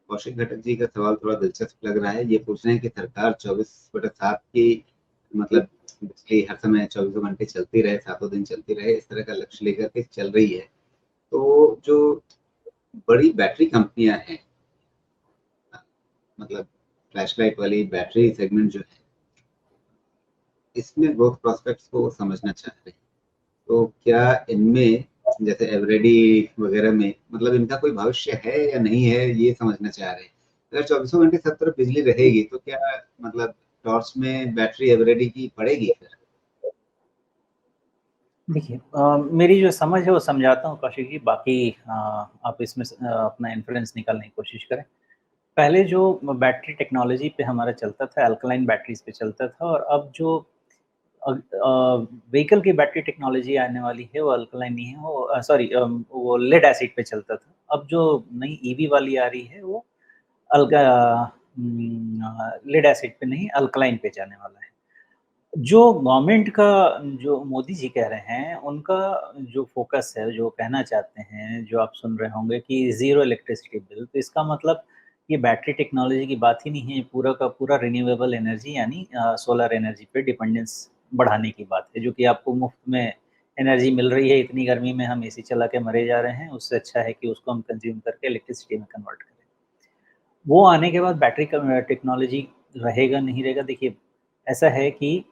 कौशिक घटक जी का सवाल थोड़ा दिलचस्प लग रहा है। ये पूछ रहे हैं कि सरकार 24/7 की मतलब बिजली हर समय 24 घंटे चलती रहे, सातों दिन चलती रहे, इस तरह का लक्ष्य लेकर के चल रही है। तो जो बड़ी बैटरी कंपनियां हैं, मतलब फ्लैशलाइट वाली बैटरी सेगमेंट जो है, इसमें ग्रोथ प्रोस्पेक्ट्स को समझना चाह रहे हैं। तो क्या इनमें जैसे एवरेडी वगैरह में मतलब इनका कोई भविष्य है या नहीं है, ये समझना चाह रहे हैं। अगर 24 घंटे सब तरफ बिजली रहेगी तो क्या मतलब टॉर्च में बैटरी एवरेडी की पड़ेगी फिर? देखिए, मेरी जो समझ है वो समझाता हूँ कौशिक जी, बाकी आप इसमें अपना इन्फ्लुएंस निकालने की कोशिश करें। पहले जो बैटरी टेक्नोलॉजी पे हमारा चलता था, अल्कलाइन बैटरीज़ पे चलता था, और अब जो व्हीकल की बैटरी टेक्नोलॉजी आने वाली है वो अल्कलाइन नहीं है, वो सॉरी वो लेड एसिड पे चलता था। अब जो नई ईवी वाली आ रही है वो अल्का लेड एसिड पे नहीं, अल्कलाइन पे जाने वाला है। जो गवर्नमेंट का, जो मोदी जी कह रहे हैं, उनका जो फ़ोकस है, जो कहना चाहते हैं, जो आप सुन रहे होंगे कि ज़ीरो इलेक्ट्रिसिटी बिल, तो इसका मतलब ये बैटरी टेक्नोलॉजी की बात ही नहीं है, पूरा का पूरा रिन्यूएबल एनर्जी यानी सोलर एनर्जी पे डिपेंडेंस बढ़ाने की बात है, जो कि आपको मुफ्त में एनर्जी मिल रही है। इतनी गर्मी में हम एसी चला के मरे जा रहे हैं, उससे अच्छा है कि उसको हम कंज़्यूम करके इलेक्ट्रिसिटी में कन्वर्ट करें। वो आने के बाद बैटरी का टेक्नोलॉजी रहेगा, नहीं रहेगा, देखिए, ऐसा है कि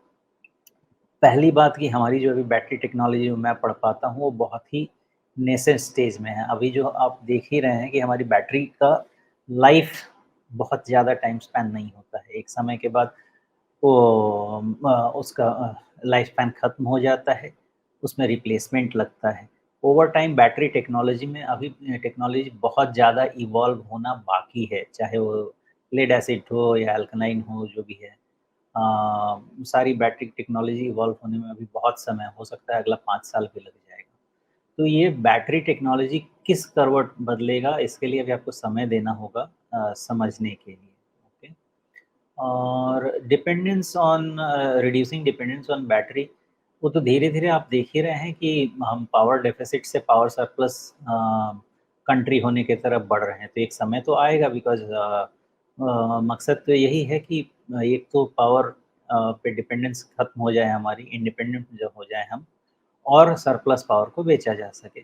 पहली बात कि हमारी जो अभी बैटरी टेक्नोलॉजी जो मैं पढ़ पाता हूँ, वो बहुत ही नेसेंट स्टेज में है। अभी जो आप देख ही रहे हैं कि हमारी बैटरी का लाइफ़ बहुत ज़्यादा टाइम स्पैन नहीं होता है। एक समय के बाद वो उसका लाइफ स्पैन खत्म हो जाता है, उसमें रिप्लेसमेंट लगता है। ओवर टाइम बैटरी टेक्नोलॉजी में अभी टेक्नोलॉजी बहुत ज़्यादा इवॉल्व होना बाकी है, चाहे वो लेड एसिड हो या अल्कनाइन हो, जो भी है। सारी बैटरी टेक्नोलॉजी इवॉल्व होने में अभी बहुत समय, हो सकता है अगला 5 साल भी लग जाएगा। तो ये बैटरी टेक्नोलॉजी किस करवट बदलेगा, इसके लिए अभी आपको समय देना होगा समझने के लिए। ओके? और dependence on reducing dependence on battery, वो तो धीरे-धीरे आप देख ही रहे हैं कि हम पावर डेफ़िसिट से पावर सरप्लस कंट्री होने की तरफ बढ़ रहे हैं। तो एक समय तो आएगा, बिकॉज़ मकसद तो यही है कि एक तो पावर पे डिपेंडेंस खत्म हो जाए हमारी, इंडिपेंडेंट जो हो जाए हम, और सरप्लस पावर को बेचा जा सके।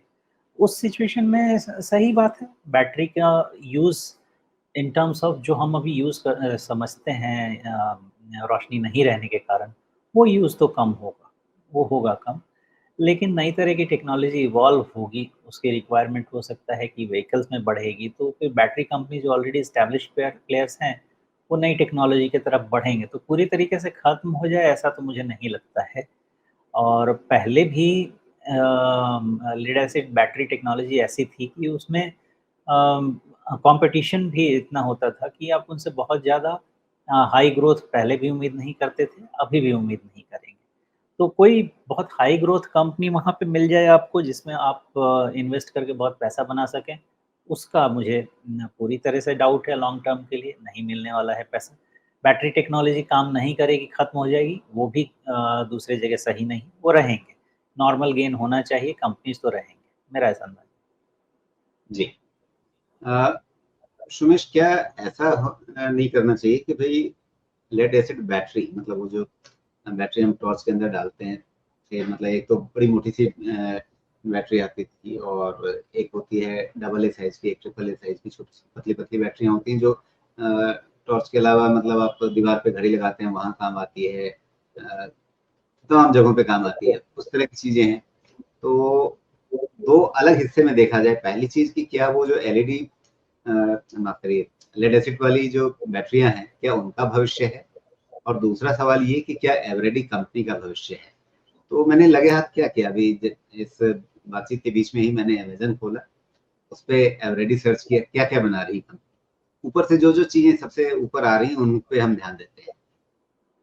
उस सिचुएशन में सही बात है, बैटरी का यूज़ इन टर्म्स ऑफ जो हम अभी समझते हैं, रोशनी नहीं रहने के कारण, वो यूज़ तो कम होगा, वो होगा कम। लेकिन नई तरह की टेक्नोलॉजी इवॉल्व होगी, उसकी रिक्वायरमेंट हो सकता है कि व्हीकल्स में बढ़ेगी, तो फिर बैटरी कंपनी जो ऑलरेडी एस्टेब्लिश्ड प्लेयर्स हैं, वो नई टेक्नोलॉजी की तरफ बढ़ेंगे। तो पूरी तरीके से खत्म हो जाए ऐसा तो मुझे नहीं लगता है। और पहले भी लेड एसिड बैटरी टेक्नोलॉजी ऐसी थी कि उसमें कंपटीशन भी इतना होता था कि आप उनसे बहुत ज़्यादा हाई ग्रोथ पहले भी उम्मीद नहीं करते थे, अभी भी उम्मीद नहीं करेंगे। तो कोई बहुत हाई ग्रोथ कंपनी वहाँ पे मिल जाए आपको, जिसमें आप इन्वेस्ट करके बहुत पैसा बना सकें, उसका मुझे पूरी तरह से डाउट है, लॉन्ग टर्म के लिए नहीं मिलने वाला है पैसा। बैटरी टेक्नोलॉजी काम नहीं करेगी, खत्म हो जाएगी, वो भी दूसरी जगह सही नहीं, वो रहेंगे। नॉर्मल गेन होना चाहिए, कंपनीज़ तो रहेंगे, मेरा ऐसा अंदाज़ है। जी। सुमेश, क्या ऐसा नहीं करना चाहिए कि भाई लेड एसिड बैटरी, मतलब वो जो बैटरी हम टॉर्च के अंदर डालते हैं, फिर मतलब एक तो बड़ी मोटी सी बैटरी आती थी, और एक होती है डबल ए साइज की, एक ट्रिपल ए साइज की छोटी पतली पतली बैटरियां होती हैं जो टॉर्च के अलावा मतलब आप दीवार पे घड़ी लगाते हैं वहां काम आती है, तमाम जगहों पे काम आती है, उस तरह की चीजें हैं। तो दो अलग हिस्से में देखा जाए, पहली चीज की क्या वो जो एलईडी, माफ करिए, लेड एसिड वाली जो बैटरियां हैं, क्या उनका भविष्य है? और दूसरा सवाल ये कि क्या एवरेडी कंपनी का भविष्य है? तो मैंने लगे हाथ क्या किया, अभी इस बातचीत के बीच में ही मैंने अमेजन खोला, उस पे एवरेडी सर्च किया, क्या क्या बना रही कंपनी। ऊपर से जो जो चीजें सबसे ऊपर आ रही हैं उन पे हम ध्यान देते हैं।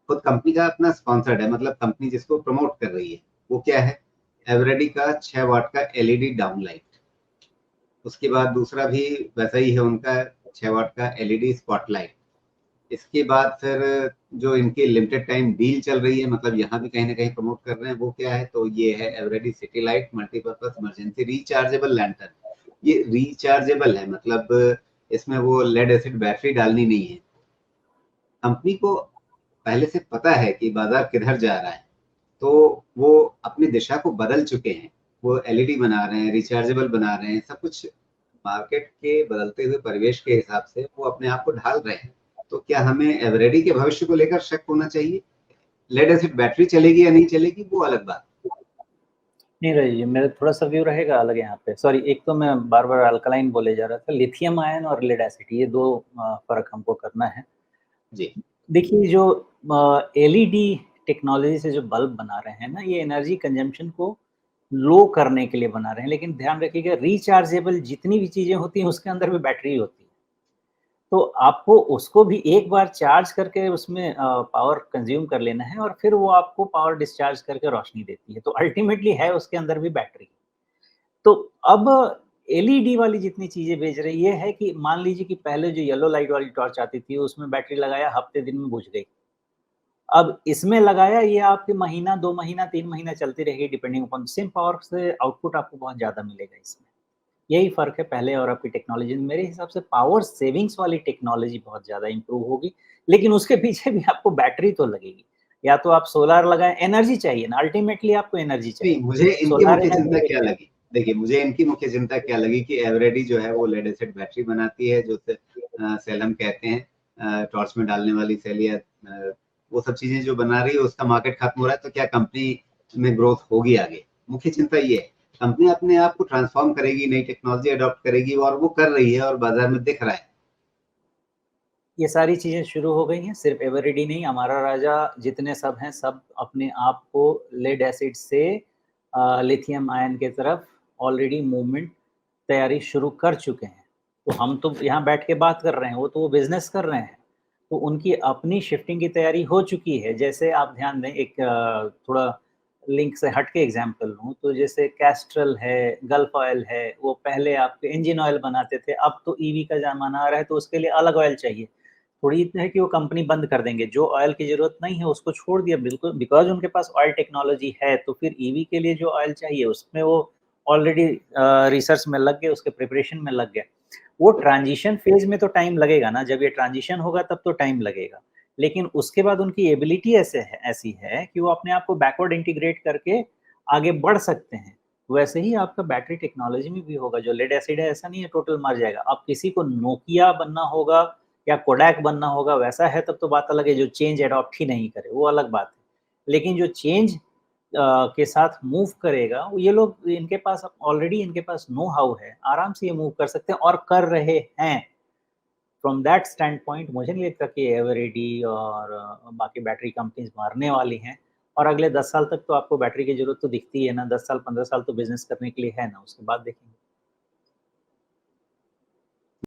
खुद कंपनी का अपना स्पॉन्सर्ड है, मतलब कंपनी जिसको प्रमोट कर रही है, वो क्या है? एवरेडी का 6 वाट का एलईडी डाउन लाइट। उसके बाद दूसरा भी वैसा ही है उनका, 6 वाट का एलईडी स्पॉटलाइट। इसके बाद फिर जो इनकी लिमिटेड टाइम डील चल रही है, मतलब यहाँ भी कहीं ना कहीं प्रमोट कर रहे हैं, वो क्या है? तो ये है Eveready city light multipurpose emergency rechargeable lantern. ये रिचार्जेबल है, मतलब इसमें वो लेड एसिड बैटरी डालनी नहीं है। कंपनी को पहले से पता है कि बाजार किधर जा रहा है, तो वो अपनी दिशा को बदल चुके हैं। वो एलईडी बना रहे हैं, रिचार्जेबल बना रहे हैं, सब कुछ मार्केट के बदलते हुए परिवेश के हिसाब से वो अपने आप को ढाल रहे हैं। तो क्या हमें एवरेडी के भविष्य को लेकर शक होना चाहिए? लेड एसिड बैटरी चलेगी या नहीं चलेगी वो अलग बात। नहीं रही, मेरा थोड़ा-सा व्यू रहेगा अलग यहाँ पे। सॉरी, एक तो मैं बार-बार अल्कलाइन बोले जा रहा था, लिथियम आयन और लेड एसिड, ये 2 फ़र्क हमको करना है। जी। देखिए जो एलईडी टेक्नोलॉजी से जो बल्ब बना रहे हैं ना, ये एनर्जी कंजम्पशन को लो करने के लिए बना रहे हैं, लेकिन ध्यान रखिएगा रिचार्जेबल जितनी भी चीज़ें होती हैं उसके अंदर भी बैटरी होती है। तो आपको उसको भी एक बार चार्ज करके उसमें पावर कंज़्यूम कर लेना है और फिर वो आपको पावर डिस्चार्ज करके रोशनी देती है। तो अल्टीमेटली है उसके अंदर भी बैटरी। तो अब एलईडी वाली जितनी चीज़ें बेच रही ये है कि मान लीजिए कि पहले जो येलो लाइट वाली टॉर्च आती थी, उसमें बैटरी लगाया हफ्ते दिन में बुझ गई। अब इसमें लगाया ये आपके महीना, 2 महीना, 3 महीना चलती रहेगी डिपेंडिंग अपॉन सेम पावर से आउटपुट आपको बहुत ज़्यादा मिलेगा इसमें। यही फ़र्क है पहले और अब की टेक्नोलॉजी में। मेरे हिसाब से पावर सेविंग्स वाली टेक्नोलॉजी बहुत ज़्यादा इम्प्रूव होगी, लेकिन उसके पीछे भी आपको बैटरी तो लगेगी। या तो आप सोलर लगाएँ, एनर्जी चाहिए ना, अल्टीमेटली आपको एनर्जी नहीं, चाहिए। मुझे इनकी सोलर मुख्य एनर्जी चिंता क्या बेच लगी, देखिए मुझे इनकी मुख्य चिंता क्या लगी कि एवरेडी जो है वो लेड एसिड बैटरी बनाती है, जो सेल हम कहते हैं, टॉर्च में डालने वाली सेल या वो सब चीजें जो बना रही है, उसका मार्केट खत्म हो रहा है, तो क्या कंपनी में ग्रोथ होगी आगे? मुख्य चिंता ये है। कंपनी अपने आप को ट्रांसफॉर्म करेगी, नई टेक्नोलॉजी अडॉप्ट करेगी, और वो कर रही है और बाजार में दिख रहा है। ये सारी चीज़ें शुरू हो गई हैं, सिर्फ़ एवरेडी नहीं, हमारा राजा जितने सब हैं, सब अपने आप को लेड एसिड से लिथियम आयन की तरफ ऑलरेडी मूवमेंट तैयारी शुरू कर चुके हैं। तो हम तो यहाँ बैठ के बात कर रहे हैं, वो तो वो बिज़नेस कर रहे हैं। तो उनकी अपनी शिफ्टिंग की तैयारी हो चुकी है। जैसे आप ध्यान दें, एक थोड़ा लिंक से हट के एग्ज़ाम्पल लूँ, तो जैसे कैस्ट्रल है, गल्फ ऑयल है, वो पहले आपके इंजन ऑयल बनाते थे, अब तो ईवी का ज़माना आ रहा है, तो उसके लिए अलग ऑयल चाहिए। थोड़ी इतना है कि वो कंपनी बंद कर देंगे, जो ऑयल की ज़रूरत नहीं है उसको छोड़ दिया बिल्कुल, बिकॉज़ उनके पास ऑयल टेक्नोलॉजी है, तो फिर ईवी के लिए जो ऑयल चाहिए उसमें वो ऑलरेडी रिसर्च में लग गए, उसके प्रिपरेशन में लग गए। वो ट्रांज़िशन फ़ेज़ में तो टाइम लगेगा ना, जब ये ट्रांज़िशन होगा तब तो टाइम लगेगा। लेकिन उसके बाद उनकी एबिलिटी ऐसी है कि वो अपने आप को बैकवर्ड इंटीग्रेट करके आगे बढ़ सकते हैं। वैसे ही आपका बैटरी टेक्नोलॉजी में भी होगा, जो लेड एसिड है ऐसा नहीं है टोटल मर जाएगा। अब किसी को नोकिया बनना होगा या कोडैक बनना होगा, वैसा है तब तो बात अलग है, जो चेंज अडॉप्ट ही नहीं करे, वो अलग बात है। लेकिन जो चेंज के साथ मूव करेगा, वो ये लोग, इनके पास ऑलरेडी इनके पास नो हाउ है, आराम से ये मूव कर सकते हैं और कर रहे हैं। फ्रॉम दैट स्टैंड पॉइंट मुझे नहीं लगता कि एवरेडी और बाकी बैटरी कंपनीज़ मरने वाली हैं, और अगले 10 साल तक तो आपको बैटरी की ज़रूरत तो दिखती है ना, 10 साल, 15 साल तो बिज़नेस करने के लिए है ना, उसके बाद देखेंगे।